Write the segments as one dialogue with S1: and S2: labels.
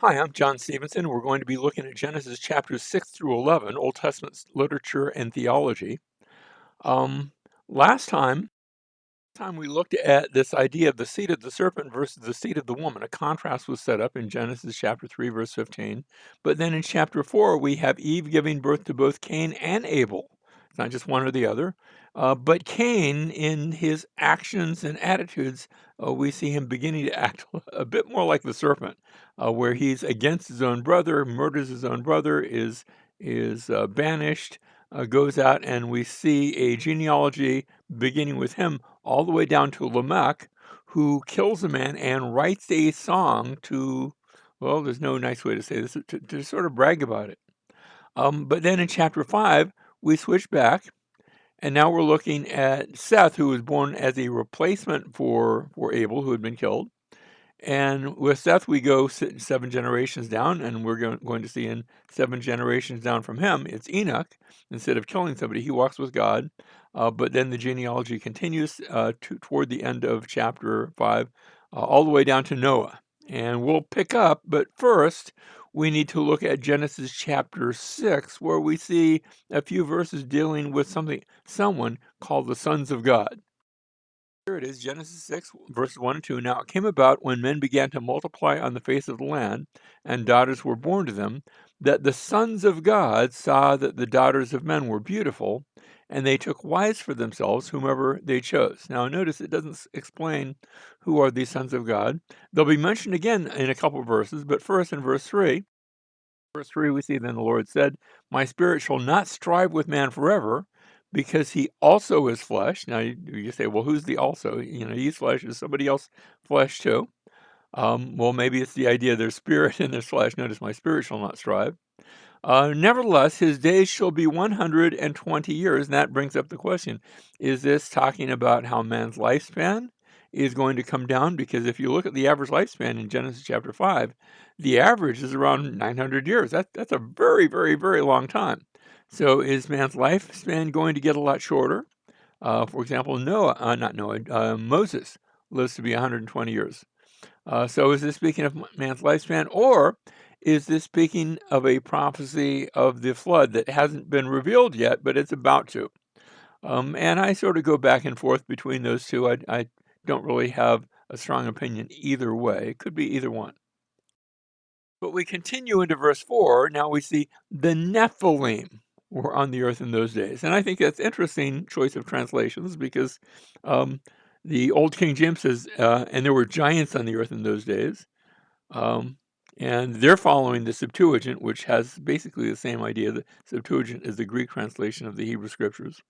S1: Hi, I'm John Stevenson. We're going to be looking at Genesis chapters 6 through 11, Old Testament literature and theology. Um, last time we looked at this idea of the seed of the serpent versus the seed of the woman. A contrast was set up in Genesis chapter 3, verse 15. But then in chapter 4, we have Eve giving birth to both Cain and Abel. It's not just one or the other. But Cain, in his actions and attitudes, we see him beginning to act a bit more like the serpent, where he's against his own brother, murders his own brother, is banished, goes out, and we see a genealogy beginning with him all the way down to Lamech, who kills a man and writes a song to, well, there's no nice way to say this, to sort of brag about it. But then in chapter 5, we switch back, and now we're looking at Seth, who was born as a replacement for Abel, who had been killed. And with Seth, we go 7 generations down, and we're going to see in 7 generations down from him, it's Enoch. Instead of killing somebody, he walks with God. But then the genealogy continues toward the end of chapter 5, all the way down to Noah. And we'll pick up, but first, we need to look at Genesis chapter 6, where we see a few verses dealing with someone called the sons of God. Here it is, Genesis 6, verses 1 and 2. Now it came about when men began to multiply on the face of the land, and daughters were born to them, that the sons of God saw that the daughters of men were beautiful, and they took wives for themselves, whomever they chose. Now notice it doesn't explain who are these sons of God. They'll be mentioned again in a couple of verses, but first in verse 3. Verse 3, we see, then the Lord said, my spirit shall not strive with man forever, because he also is flesh. Now you say, well, who's the also? He's flesh. Is somebody else flesh too? Well, maybe it's the idea there's spirit and there's flesh. Notice my spirit shall not strive. Nevertheless, his days shall be 120 years. And that brings up the question, is this talking about how man's lifespan is going to come down? Because if you look at the average lifespan in Genesis chapter 5, the average is around 900 years. That's a very, very, very long time. So is man's lifespan going to get a lot shorter? For example, Moses lives to be 120 years. So is this speaking of man's lifespan, or is this speaking of a prophecy of the flood that hasn't been revealed yet, but it's about to? And I sort of go back and forth between those two. I don't really have a strong opinion either way. It could be either one. But we continue into verse 4. Now we see the Nephilim were on the earth in those days. And I think that's interesting choice of translations, because um, the Old King James says, and there were giants on the earth in those days. Um, and they're following the Septuagint, which has basically the same idea. The Septuagint is the Greek translation of the Hebrew Scriptures.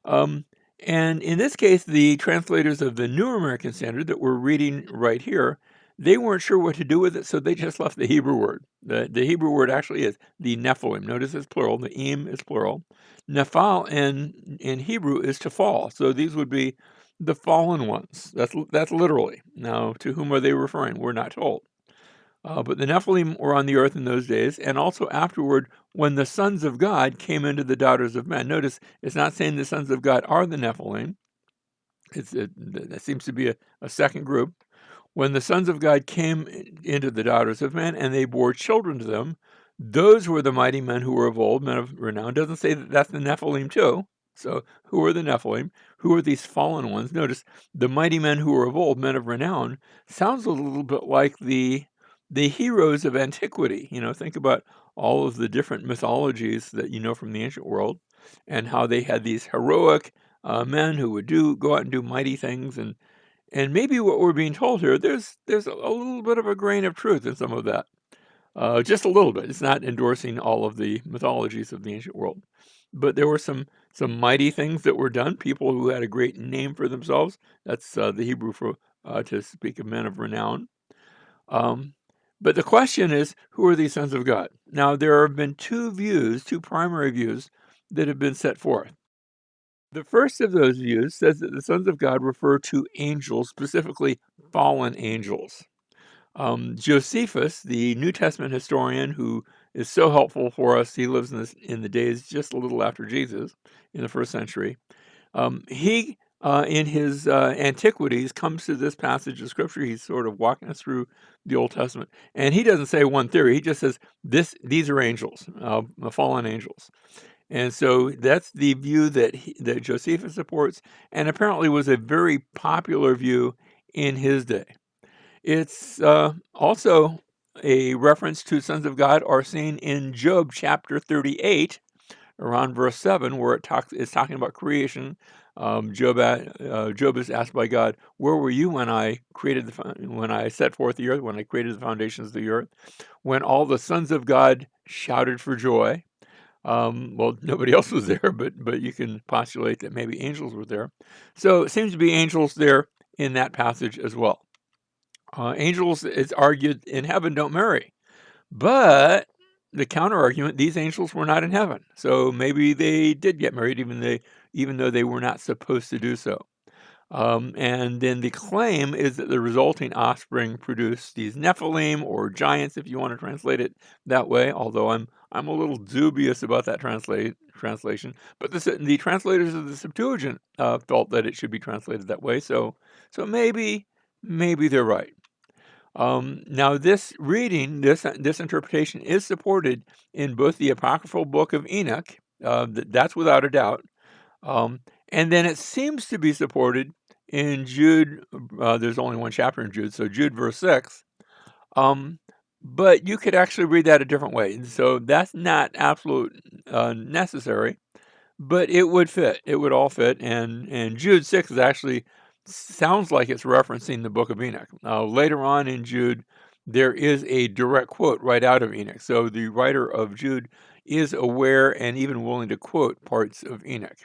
S1: Um, and in this case, the translators of the New American Standard that we're reading right here, they weren't sure what to do with it, so they just left the Hebrew word. The Hebrew word actually is the Nephilim. Notice it's plural. The im is plural. Nephal in Hebrew is to fall. So these would be the fallen ones. That's literally. Now, to whom are they referring? We're not told. But the Nephilim were on the earth in those days, and also afterward, when the sons of God came into the daughters of men. Notice it's not saying the sons of God are the Nephilim. That seems to be a second group. When the sons of God came into the daughters of men, and they bore children to them, those were the mighty men who were of old, men of renown. It doesn't say that that's the Nephilim too. So who are the Nephilim? Who are these fallen ones? Notice the mighty men who were of old, men of renown, sounds a little bit like the heroes of antiquity. Think about all of the different mythologies that you know from the ancient world, and how they had these heroic men who would go out and do mighty things. And maybe what we're being told here, there's a little bit of a grain of truth in some of that. Just a little bit. It's not endorsing all of the mythologies of the ancient world. But there were some mighty things that were done, people who had a great name for themselves. That's the Hebrew for to speak of men of renown. Um, but the question is, who are these sons of God? Now, there have been two primary views that have been set forth. The first of those views says that the sons of God refer to angels, specifically fallen angels. Josephus, the New Testament historian who is so helpful for us, he lives in the days just a little after Jesus, in the first century. He in his Antiquities, comes to this passage of Scripture. He's sort of walking us through the Old Testament, and he doesn't say one theory. He just says these are angels, fallen angels. And so that's the view that Josephus supports, and apparently was a very popular view in his day. It's also a reference to sons of God are seen in Job chapter 38, around verse 7, where it's talking about creation. Job is asked by God, "Where were you when I when I set forth the earth, when I created the foundations of the earth, when all the sons of God shouted for joy?" Well, nobody else was there, but you can postulate that maybe angels were there. So it seems to be angels there in that passage as well. Angels, it's argued, in heaven don't marry. But the counter argument, these angels were not in heaven. So maybe they did get married, even though they were not supposed to do so. And then the claim is that the resulting offspring produced these Nephilim, or giants, if you want to translate it that way. Although I'm a little dubious about that translation. But the translators of the Septuagint felt that it should be translated that way. So maybe they're right. Now, this reading, this interpretation, is supported in both the apocryphal book of Enoch. That's without a doubt. And then it seems to be supported in Jude. There's only one chapter in Jude, so Jude verse 6. But you could actually read that a different way. So that's not absolute necessary, but it would fit. It would all fit. And Jude 6 is actually sounds like it's referencing the book of Enoch. Later on in Jude, there is a direct quote right out of Enoch. So the writer of Jude is aware and even willing to quote parts of Enoch.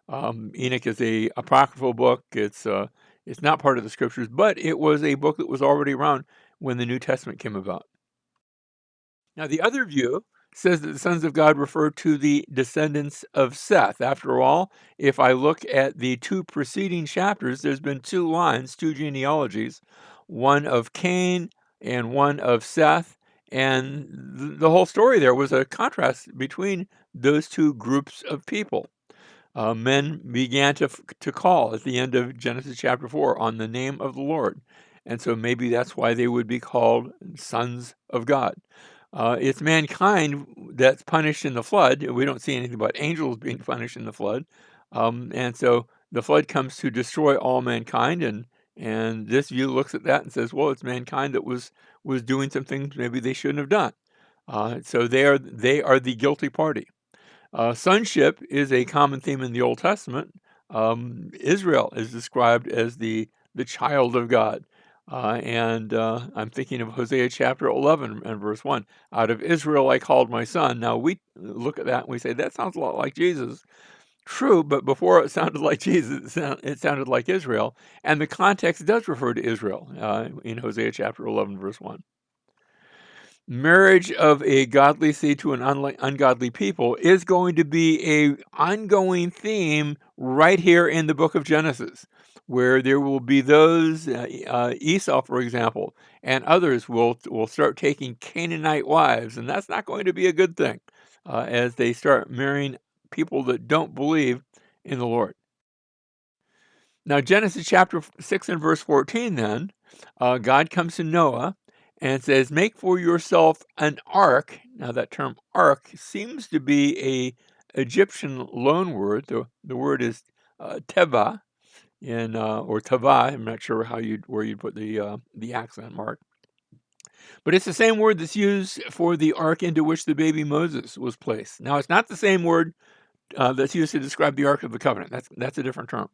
S1: Enoch is a apocryphal book. It's not part of the scriptures, but it was a book that was already around when the New Testament came about. Now, the other view says that the sons of God refer to the descendants of Seth. After all, if I look at the two preceding chapters, there's been two lines, two genealogies, one of Cain and one of Seth. And the whole story there was a contrast between those two groups of people. Men began to call at the end of Genesis chapter 4 on the name of the Lord. And so maybe that's why they would be called sons of God. It's mankind that's punished in the flood. We don't see anything about angels being punished in the flood. And so the flood comes to destroy all mankind. And this view looks at that and says, well, it's mankind that was doing some things maybe they shouldn't have done. So they are the guilty party. Sonship is a common theme in the Old Testament. Israel is described as the child of God. And I'm thinking of Hosea chapter 11 and verse 1. Out of Israel I called my son. Now we look at that and we say, that sounds a lot like Jesus. True, but before it sounded like Jesus, it sounded like Israel. And the context does refer to Israel in Hosea chapter 11, verse 1. Marriage of a godly seed to an ungodly people is going to be an ongoing theme right here in the book of Genesis, where there will be those, Esau, for example, and others will start taking Canaanite wives, and that's not going to be a good thing as they start marrying people that don't believe in the Lord. Now, Genesis chapter 6 and verse 14, then, God comes to Noah and says, make for yourself an ark. Now, that term ark seems to be a Egyptian loan word. The word is teva, or tava. I'm not sure where you'd put the accent mark. But it's the same word that's used for the ark into which the baby Moses was placed. Now, it's not the same word that's used to describe the Ark of the Covenant. That's a different term.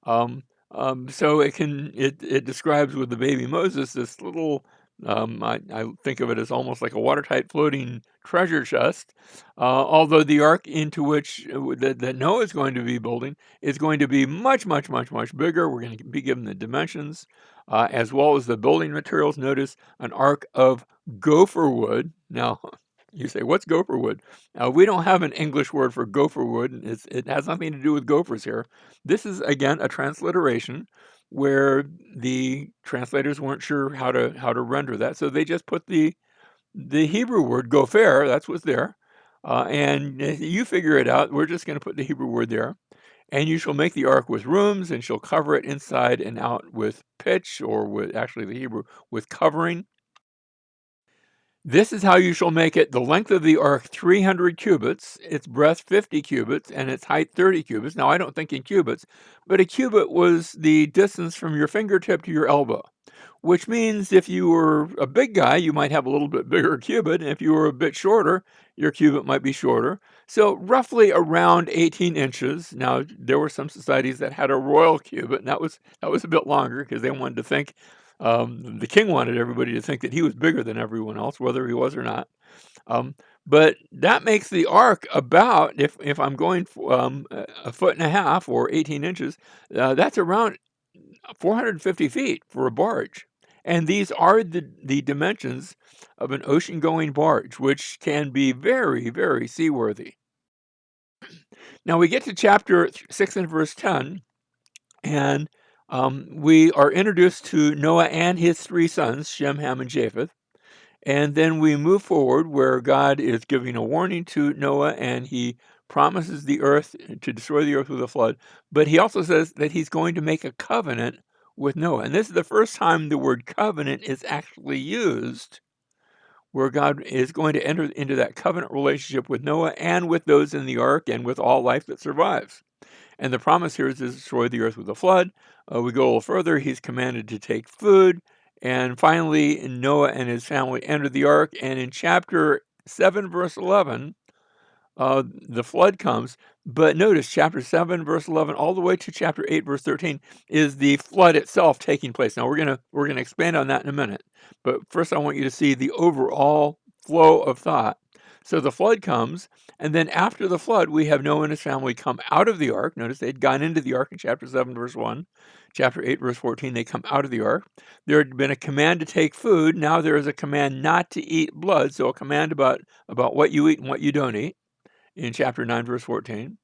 S1: So it describes with the baby Moses this little, I think of it as almost like a watertight floating treasure chest. Although the ark into which that Noah is going to be building is going to be much, much, much, much bigger. We're going to be given the dimensions as well as the building materials. Notice an ark of gopher wood. Now, you say, what's gopher wood? We don't have an English word for gopher wood. It has nothing to do with gophers here. This is, again, a transliteration where the translators weren't sure how to render that. So they just put the Hebrew word gopher, that's what's there. And you figure it out. We're just going to put the Hebrew word there. And you shall make the ark with rooms, and shall cover it inside and out with pitch, or with, actually the Hebrew, with covering. This is how you shall make it: the length of the ark 300 cubits, its breadth 50 cubits, and its height 30 cubits. Now, I don't think in cubits, but a cubit was the distance from your fingertip to your elbow, which means if you were a big guy, you might have a little bit bigger cubit. And if you were a bit shorter, your cubit might be shorter. So roughly around 18 inches. Now, there were some societies that had a royal cubit, and that was a bit longer because they wanted to think, the king wanted everybody to think that he was bigger than everyone else, whether he was or not. But that makes the ark about, if I'm going a foot and a half or 18 inches, that's around 450 feet for a barge. And these are the dimensions of an ocean-going barge, which can be very, very seaworthy. Now we get to chapter 6 and verse 10, and we are introduced to Noah and his three sons, Shem, Ham, and Japheth. And then we move forward where God is giving a warning to Noah, and he promises the earth to destroy the earth with a flood. But he also says that he's going to make a covenant with Noah. And this is the first time the word covenant is actually used, where God is going to enter into that covenant relationship with Noah and with those in the ark and with all life that survives. And the promise here is to destroy the earth with a flood. We go a little further. He's commanded to take food. And finally, Noah and his family enter the ark. And in chapter 7, verse 11, the flood comes. But notice chapter 7, verse 11, all the way to chapter 8, verse 13, is the flood itself taking place. Now, we're gonna expand on that in a minute. But first, I want you to see the overall flow of thought. So the flood comes, and then after the flood, we have Noah and his family come out of the ark. Notice they'd gone into the ark in chapter 7, verse 1. Chapter 8, verse 14, they come out of the ark. There had been a command to take food. Now there is a command not to eat blood. So a command about what you eat and what you don't eat in chapter 9, verse 14.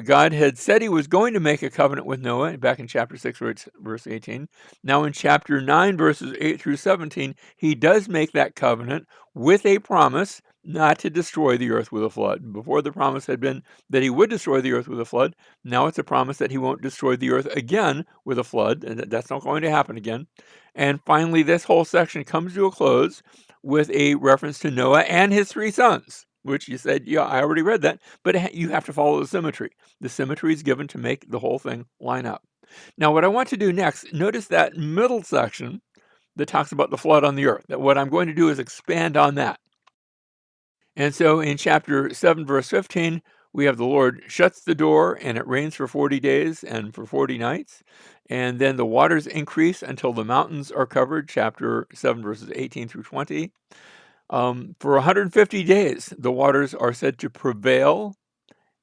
S1: God had said he was going to make a covenant with Noah back in chapter 6, verse 18. Now in chapter 9, verses 8 through 17, he does make that covenant with a promise not to destroy the earth with a flood. Before, the promise had been that he would destroy the earth with a flood. Now it's a promise that he won't destroy the earth again with a flood, and that's not going to happen again. And finally, this whole section comes to a close with a reference to Noah and his three sons, which you said, yeah, I already read that, but you have to follow the symmetry. The symmetry is given to make the whole thing line up. Now, what I want to do next, notice that middle section that talks about the flood on the earth. That what I'm going to do is expand on that. And so in chapter 7, verse 15, we have the Lord shuts the door, and it rains for 40 days and for 40 nights. And then the waters increase until the mountains are covered, chapter 7, verses 18 through 20. For 150 days, the waters are said to prevail.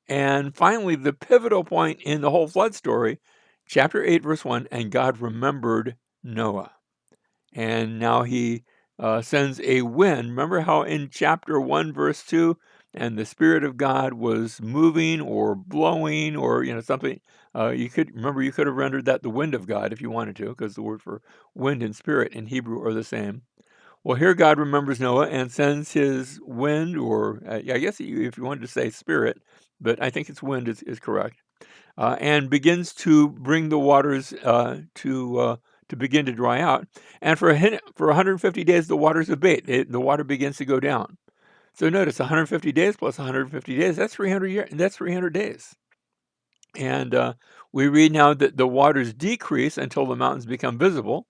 S1: And finally, the pivotal point in the whole flood story, chapter 8, verse 1, and God remembered Noah. And now he sends a wind. Remember how in chapter 1, verse 2, and the Spirit of God was moving or blowing, or something. You could have rendered that the wind of God if you wanted to, because the word for wind and spirit in Hebrew are the same. Well, here God remembers Noah and sends his wind, or I guess if you wanted to say spirit, but I think it's wind is correct, and begins to bring the waters to begin to dry out. And for 150 days, the waters abate. The water begins to go down. So notice 150 days plus 150 days, that's 300 years. That's 300 days. And we read now that the waters decrease until the mountains become visible.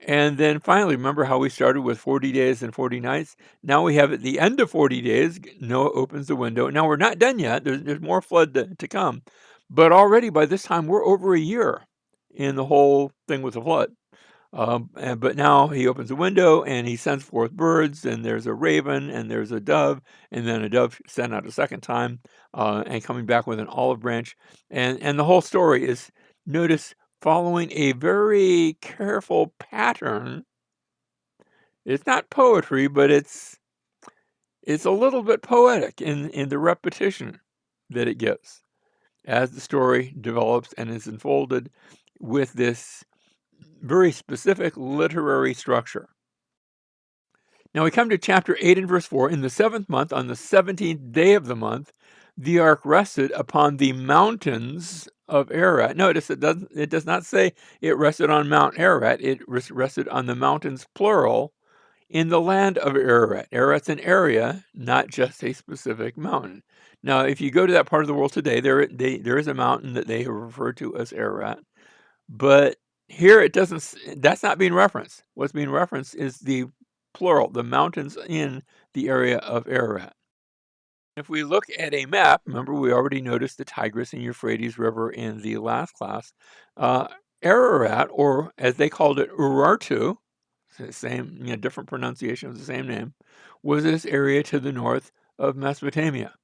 S1: And then finally, remember how we started with 40 days and 40 nights? Now we have at the end of 40 days, Noah opens the window. Now we're not done yet. There's more flood to come. But already by this time, we're over a year in the whole thing with the flood. But now he opens the window and he sends forth birds, and there's a raven and there's a dove, and then a dove sent out a second time and coming back with an olive branch. And the whole story is, notice, following a very careful pattern. It's not poetry, but it's a little bit poetic in the repetition that it gives as the story develops and is unfolded with this very specific literary structure. Now we come to chapter 8 and verse 4. In the 7th month, on the 17th day of the month, The ark rested upon the mountains of Ararat. Notice it does not say it rested on Mount Ararat. It rested on the mountains, plural, in the land of Ararat. Ararat's an area, not just a specific mountain. Now, if you go to that part of the world today, there is a mountain that they have referred to as Ararat. But here it doesn't, that's not being referenced. What's being referenced is the plural, the mountains in the area of Ararat. If we look at a map, remember we already noticed the Tigris and Euphrates River in the last class. Uh, Ararat, or as they called it, Urartu, same, different pronunciation of the same name, was this area to the north of Mesopotamia.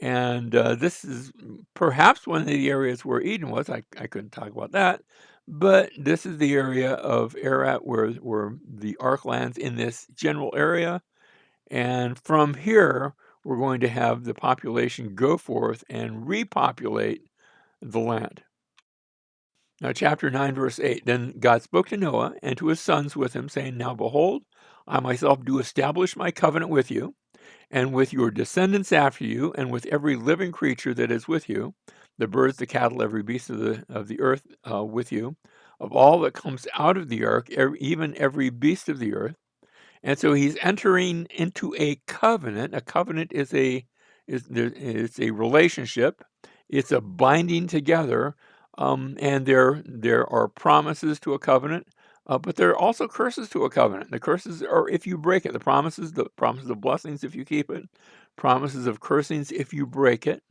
S1: And this is perhaps one of the areas where Eden was. I couldn't talk about that. But this is the area of Ararat where the ark lands in this general area. And from here, we're going to have the population go forth and repopulate the land. Now, chapter 9, verse 8. Then God spoke to Noah and to his sons with him, saying, Now behold, I myself do establish my covenant with you, and with your descendants after you, and with every living creature that is with you, the birds, the cattle, every beast of the earth with you, of all that comes out of the ark, even every beast of the earth. And so he's entering into a covenant. A covenant is it's a relationship. It's a binding together, and there are promises to a covenant, but there are also curses to a covenant. The curses are if you break it. The promises of blessings if you keep it, promises of cursings if you break it.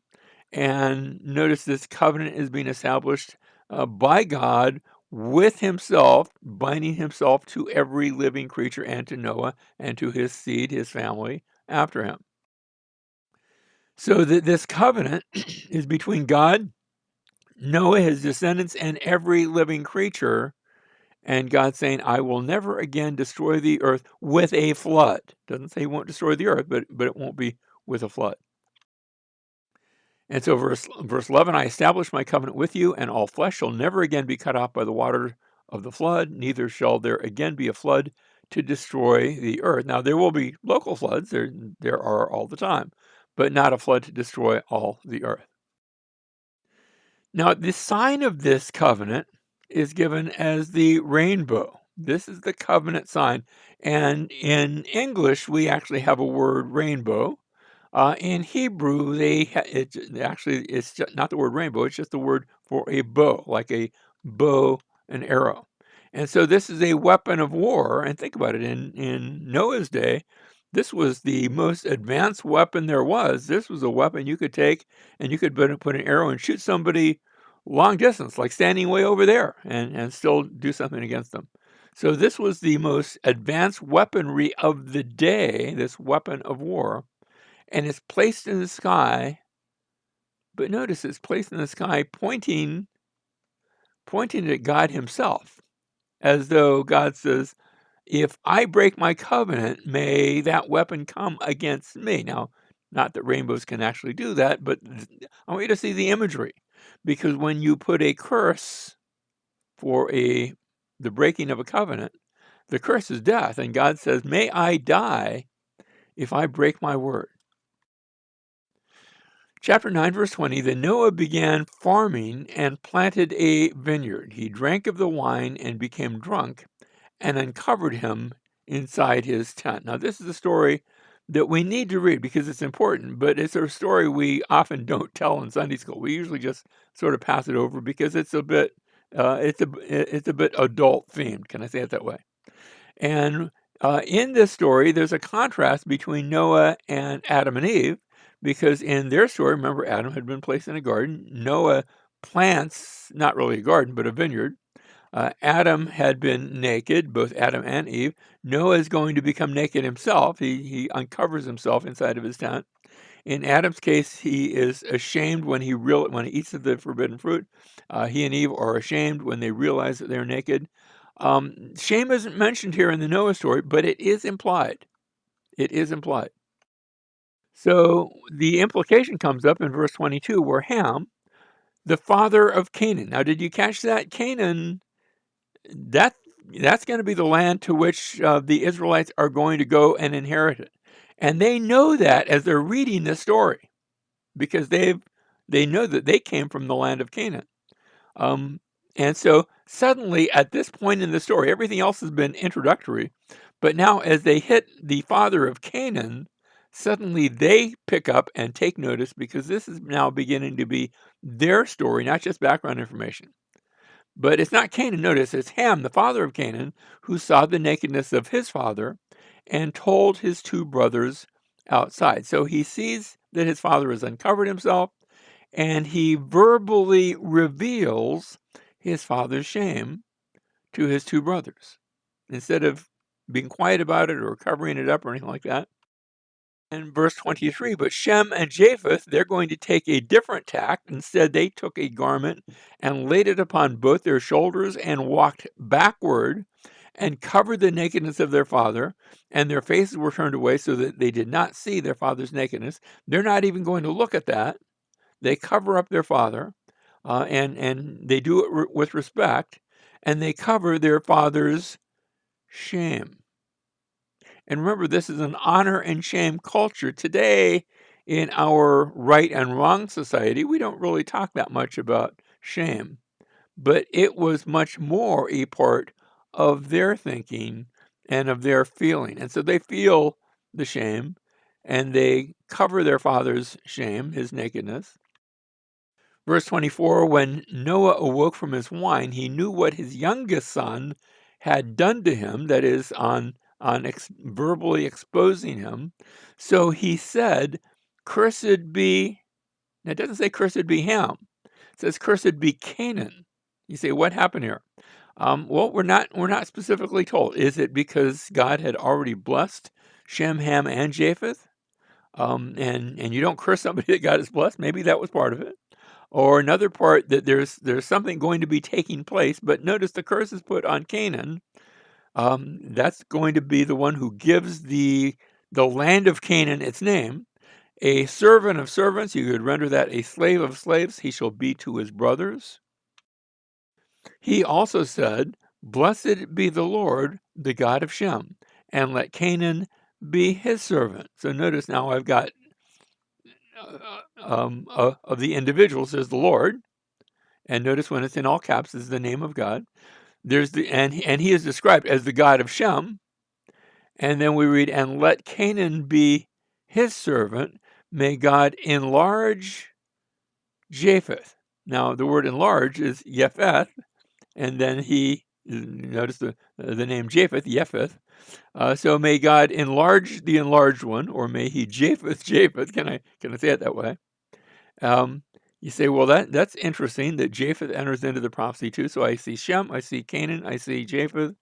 S1: And notice this covenant is being established by God with himself, binding himself to every living creature and to Noah and to his seed, his family after him. So this covenant is between God, Noah, his descendants, and every living creature. And God saying, I will never again destroy the earth with a flood. Doesn't say he won't destroy the earth, but it won't be with a flood. And so verse 11, I establish my covenant with you, and all flesh shall never again be cut off by the water of the flood, neither shall there again be a flood to destroy the earth. Now, there will be local floods, there are all the time, but not a flood to destroy all the earth. Now, the sign of this covenant is given as the rainbow. This is the covenant sign. And in English, we actually have a word rainbow. In Hebrew, it's just not the word rainbow, it's just the word for a bow, like a bow and arrow. And so this is a weapon of war. And think about it, in Noah's day, this was the most advanced weapon there was. This was a weapon you could take and you could put an arrow and shoot somebody long distance, like standing way over there, and still do something against them. So this was the most advanced weaponry of the day, this weapon of war. And it's placed in the sky, but notice it's placed in the sky pointing at God himself, as though God says, if I break my covenant, may that weapon come against me. Now, not that rainbows can actually do that, but I want you to see the imagery, because when you put a curse for the breaking of a covenant, the curse is death, and God says, may I die if I break my word. Chapter 9, verse 20, then Noah began farming and planted a vineyard. He drank of the wine and became drunk and uncovered him inside his tent. Now, this is a story that we need to read because it's important, but it's a story we often don't tell in Sunday school. We usually just sort of pass it over because it's a bit adult themed. Can I say it that way? And in this story, there's a contrast between Noah and Adam and Eve, because in their story, remember, Adam had been placed in a garden. Noah plants, not really a garden, but a vineyard. Adam had been naked, both Adam and Eve. Noah is going to become naked himself. He uncovers himself inside of his tent. In Adam's case, he is ashamed when he eats of the forbidden fruit. He and Eve are ashamed when they realize that they're naked. Shame isn't mentioned here in the Noah story, but it is implied. It is implied. So the implication comes up in verse 22, where Ham, the father of Canaan. Now, did you catch that? Canaan, that's going to be the land to which the Israelites are going to go and inherit it. And they know that as they're reading this story, because they know that they came from the land of Canaan. Um, and so suddenly, at this point in the story, everything else has been introductory. But now, as they hit the father of Canaan, suddenly they pick up and take notice because this is now beginning to be their story, not just background information. But it's not Canaan, notice it's Ham, the father of Canaan, who saw the nakedness of his father and told his two brothers outside. So he sees that his father has uncovered himself and he verbally reveals his father's shame to his two brothers instead of being quiet about it or covering it up or anything like that. In verse 23, but Shem and Japheth, they're going to take a different tack. Instead, they took a garment and laid it upon both their shoulders and walked backward and covered the nakedness of their father, and their faces were turned away so that they did not see their father's nakedness. They're not even going to look at that. They cover up their father, and they do it with respect, and they cover their father's shame. And remember, this is an honor and shame culture. Today, in our right and wrong society, we don't really talk that much about shame, but it was much more a part of their thinking and of their feeling. And so they feel the shame and they cover their father's shame, his nakedness. Verse 24, when Noah awoke from his wine, he knew what his youngest son had done to him, that is, verbally exposing him. So he said, cursed be, now it doesn't say cursed be Ham, it says cursed be Canaan. You say, what happened here? Well, we're not specifically told. Is it because God had already blessed Shem, Ham, and Japheth? And you don't curse somebody that God has blessed. Maybe that was part of it. Or another part that there's something going to be taking place, but notice the curse is put on Canaan. That's going to be the one who gives the land of Canaan its name. A servant of servants, you could render that a slave of slaves, he shall be to his brothers. He also said, blessed be the Lord, the God of Shem, and let Canaan be his servant. So notice now I've got of the individuals, there's the Lord. And notice when it's in all caps, is the name of God. There's and he is described as the God of Shem. And then we read, and let Canaan be his servant. May God enlarge Japheth. Now, the word enlarge is Yepheth. And then he, notice the name Japheth, Yepheth. So may God enlarge the enlarged one, or may he Japheth. Can I say it that way? You say, well, that's interesting that Japheth enters into the prophecy too. So I see Shem, I see Canaan, I see Japheth.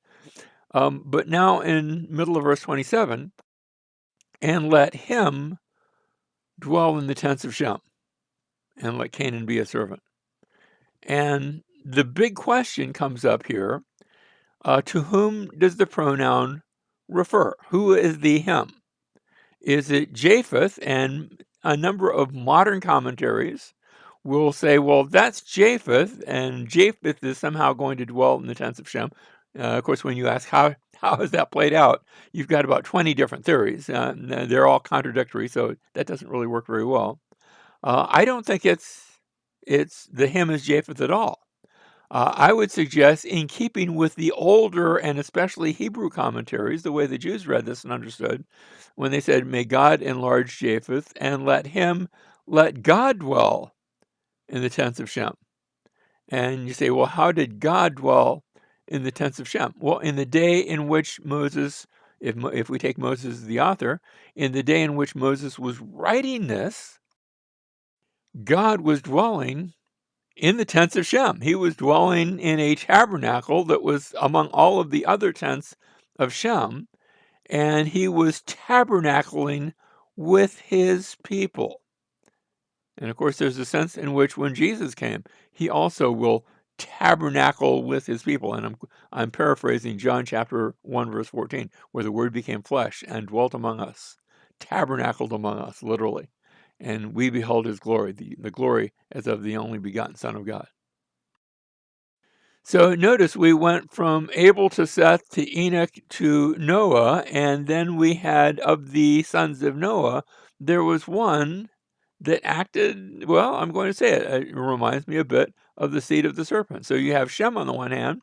S1: But now in middle of verse 27, and let him dwell in the tents of Shem, and let Canaan be a servant. And the big question comes up here, to whom does the pronoun refer? Who is the him? Is it Japheth? And a number of modern commentaries will say, well, that's Japheth, and Japheth is somehow going to dwell in the tents of Shem. Of course, when you ask how is that played out, you've got about 20 different theories. They're all contradictory, so that doesn't really work very well. I don't think it's the him is Japheth at all. I would suggest, in keeping with the older and especially Hebrew commentaries, the way the Jews read this and understood, when they said, may God enlarge Japheth and let God dwell in the tents of Shem. And you say, well, how did God dwell in the tents of Shem? Well, in the day in which Moses, if we take Moses as the author, in the day in which Moses was writing this, God was dwelling in the tents of Shem. He was dwelling in a tabernacle that was among all of the other tents of Shem, and he was tabernacling with his people. And of course, there's a sense in which when Jesus came, he also will tabernacle with his people. And I'm paraphrasing John chapter 1, verse 14, where the word became flesh and dwelt among us, tabernacled among us, literally. And we beheld his glory, the glory as of the only begotten Son of God. So notice we went from Abel to Seth to Enoch to Noah, and then we had, of the sons of Noah, there was one that acted, well, I'm going to say it, it reminds me a bit of the seed of the serpent. So you have Shem on the one hand,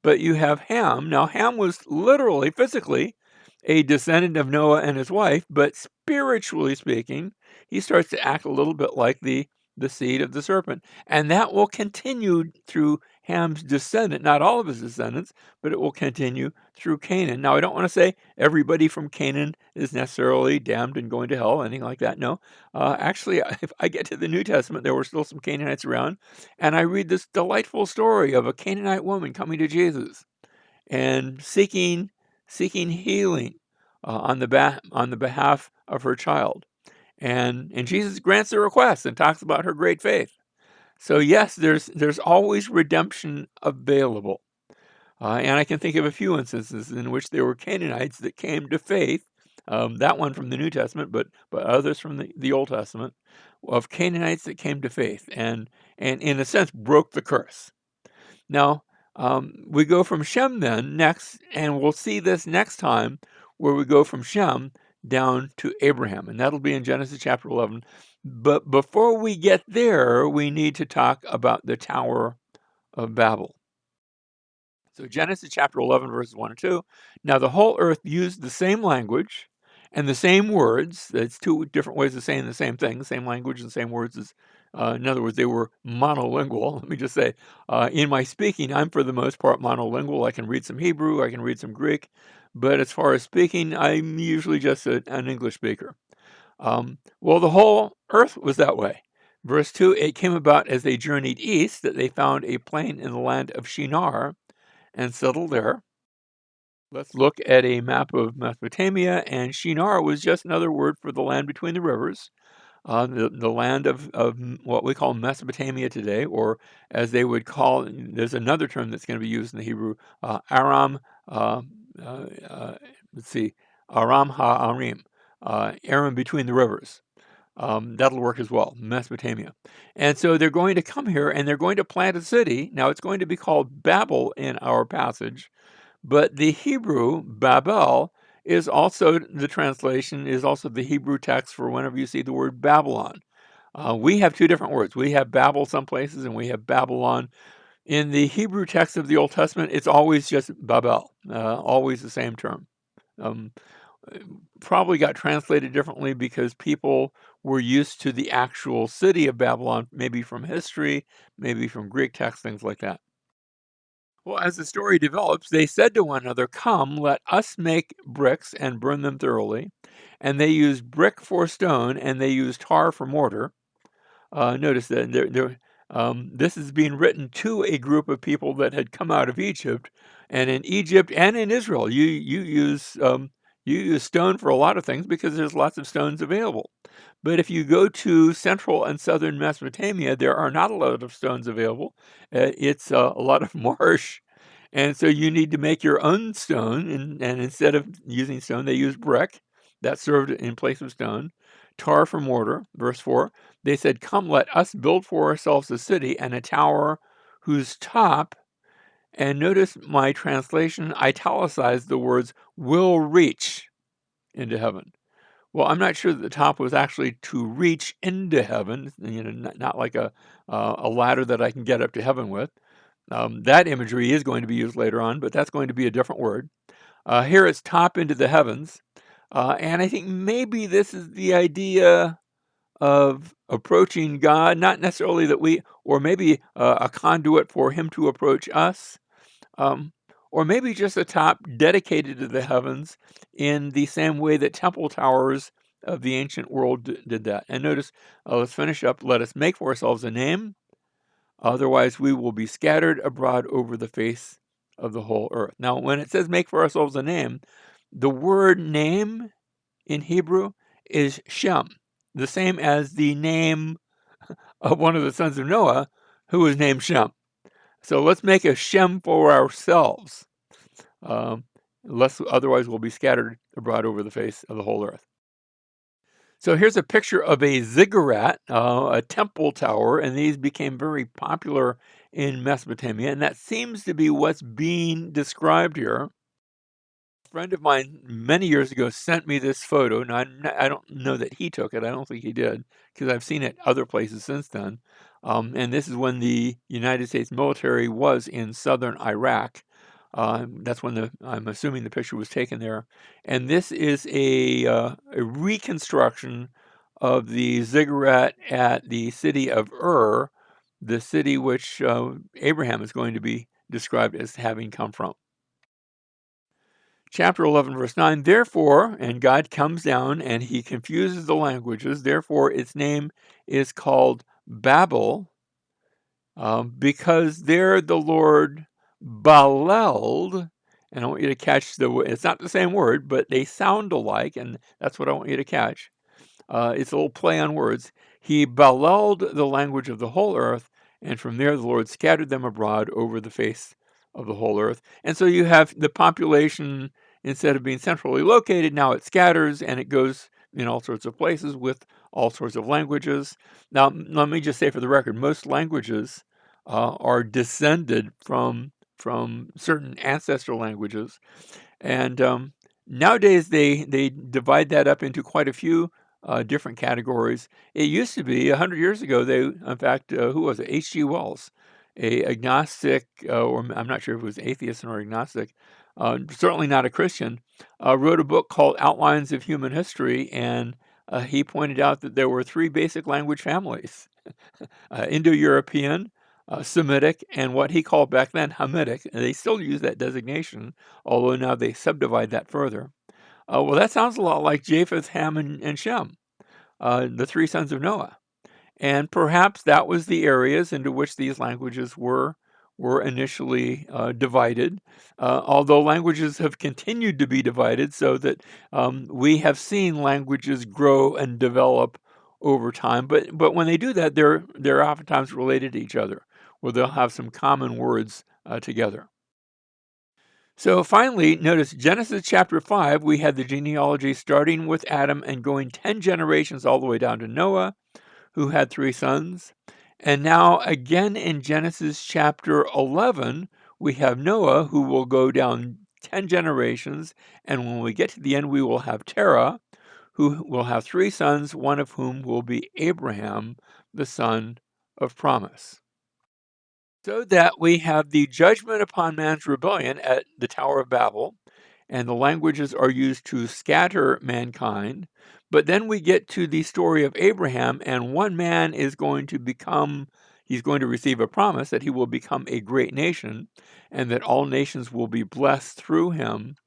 S1: but you have Ham. Now, Ham was literally, physically, a descendant of Noah and his wife, but spiritually speaking, he starts to act a little bit like the seed of the serpent. And that will continue through Ham's descendant, not all of his descendants, but it will continue through Canaan. Now, I don't want to say everybody from Canaan is necessarily damned and going to hell, anything like that. No. Actually, if I get to the New Testament, there were still some Canaanites around, and I read this delightful story of a Canaanite woman coming to Jesus and seeking healing on the behalf of her child, and Jesus grants the request and talks about her great faith. So yes, there's always redemption available. And I can think of a few instances in which there were Canaanites that came to faith. That one from the New Testament, but others from the Old Testament, of Canaanites that came to faith and in a sense broke the curse. Now we go from Shem then next, and we'll see this next time where we go from Shem down to Abraham, and that'll be in Genesis chapter 11. But before we get there, we need to talk about the Tower of Babel. So Genesis chapter 11, verses 1 and 2. Now the whole earth used the same language and the same words. That's two different ways of saying the same thing, the same language and the same words. In other words, they were monolingual. Let me just say, in my speaking, I'm for the most part monolingual. I can read some Hebrew, I can read some Greek, but as far as speaking, I'm usually just an English speaker. Well, the whole earth was that way. Verse 2, it came about as they journeyed east that they found a plain in the land of Shinar and settled there. Let's look at a map of Mesopotamia, and Shinar was just another word for the land between the rivers, the land of what we call Mesopotamia today, or as they would call, there's another term that's going to be used in the Hebrew, Aram, uh, uh, uh, let's see, Aram Ha'arim, Aram between the rivers. That'll work as well, Mesopotamia. And so they're going to come here and they're going to plant a city. Now it's going to be called Babel in our passage, but the Hebrew, Babel, is also the translation, is also the Hebrew text for whenever you see the word Babylon. We have two different words. We have Babel some places and we have Babylon. In the Hebrew text of the Old Testament, it's always just Babel, always the same term. Um, Probably got translated differently because people were used to the actual city of Babylon, maybe from history, maybe from Greek texts, things like that. Well, as the story develops, they said to one another, "Come, let us make bricks and burn them thoroughly." And they used brick for stone, and they used tar for mortar. Notice that this is being written to a group of people that had come out of Egypt, and in Egypt and in Israel, you use stone for a lot of things because there's lots of stones available. But if you go to central and southern Mesopotamia, there are not a lot of stones available. It's a lot of marsh, and so you need to make your own stone. And instead of using stone, they use brick that served in place of stone. Tar for mortar, verse 4. They said, "Come, let us build for ourselves a city and a tower whose top," and notice my translation italicized the words, "will reach into heaven." Well, I'm not sure that the top was actually to reach into heaven, not like a ladder that I can get up to heaven with. That imagery is going to be used later on, but that's going to be a different word. Here it's top into the heavens. And I think maybe this is the idea of approaching God, not necessarily that we, or maybe a conduit for Him to approach us, um, or maybe just a top dedicated to the heavens in the same way that temple towers of the ancient world did that. And notice, let's finish up. Let us make for ourselves a name, otherwise we will be scattered abroad over the face of the whole earth. Now, when it says make for ourselves a name, the word name in Hebrew is Shem, the same as the name of one of the sons of Noah who was named Shem. So let's make a Shem for ourselves, um, lest otherwise we'll be scattered abroad over the face of the whole earth. So here's a picture of a ziggurat, a temple tower, and these became very popular in Mesopotamia, and that seems to be what's being described here. A friend of mine many years ago sent me this photo. Now, I don't know that he took it. I don't think he did, because I've seen it other places since then. And this is when the United States military was in southern Iraq. That's when I'm assuming the picture was taken there. And this is a reconstruction of the ziggurat at the city of Ur, the city which Abraham is going to be described as having come from. Chapter 11, verse 9, therefore, and God comes down and he confuses the languages, therefore its name is called Babel, because there the Lord Baleled, and I want you to catch it's not the same word, but they sound alike, and that's what I want you to catch. It's a little play on words. He balelled the language of the whole earth, and from there the Lord scattered them abroad over the face of the whole earth. And so you have the population, instead of being centrally located, now it scatters and it goes in all sorts of places with all sorts of languages. Now, let me just say for the record, most languages are descended from certain ancestral languages. And nowadays, they divide that up into quite a few different categories. It used to be 100 years ago. In fact, who was it? H.G. Wells, a agnostic, or I'm not sure if it was atheist or agnostic, certainly not a Christian, wrote a book called Outlines of Human History, and he pointed out that there were three basic language families: Indo-European, Semitic, and what he called back then Hamitic. And they still use that designation, although now they subdivide that further. Well, that sounds a lot like Japheth, Ham, and Shem, the three sons of Noah. And perhaps that was the areas into which these languages were initially divided, although languages have continued to be divided so that we have seen languages grow and develop over time. But when they do that, they're oftentimes related to each other, where they'll have some common words together. So finally, notice Genesis chapter 5, we had the genealogy starting with Adam and going 10 generations all the way down to Noah, who had three sons. And now again in Genesis chapter 11, we have Noah, who will go down 10 generations. And when we get to the end, we will have Terah, who will have three sons, one of whom will be Abraham, the son of promise. So that we have the judgment upon man's rebellion at the Tower of Babel, and the languages are used to scatter mankind. But then we get to the story of Abraham, and one man is going to he's going to receive a promise that he will become a great nation, and that all nations will be blessed through him.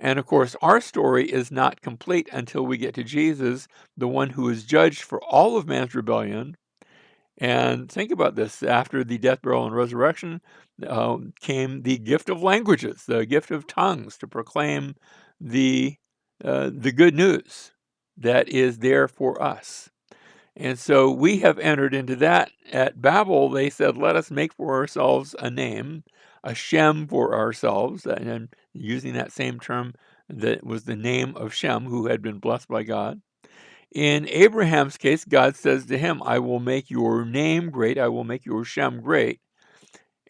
S1: And of course, our story is not complete until we get to Jesus, the one who is judged for all of man's rebellion. And think about this. After the death, burial, and resurrection came the gift of languages, the gift of tongues to proclaim the, the good news that is there for us. And so we have entered into that. At Babel, they said, let us make for ourselves a name, a Shem for ourselves, and using that same term that was the name of Shem, who had been blessed by God. In Abraham's case, God says to him, I will make your name great. I will make your Shem great.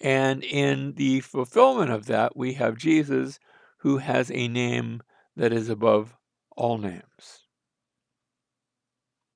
S1: And in the fulfillment of that, we have Jesus, who has a name that is above all names.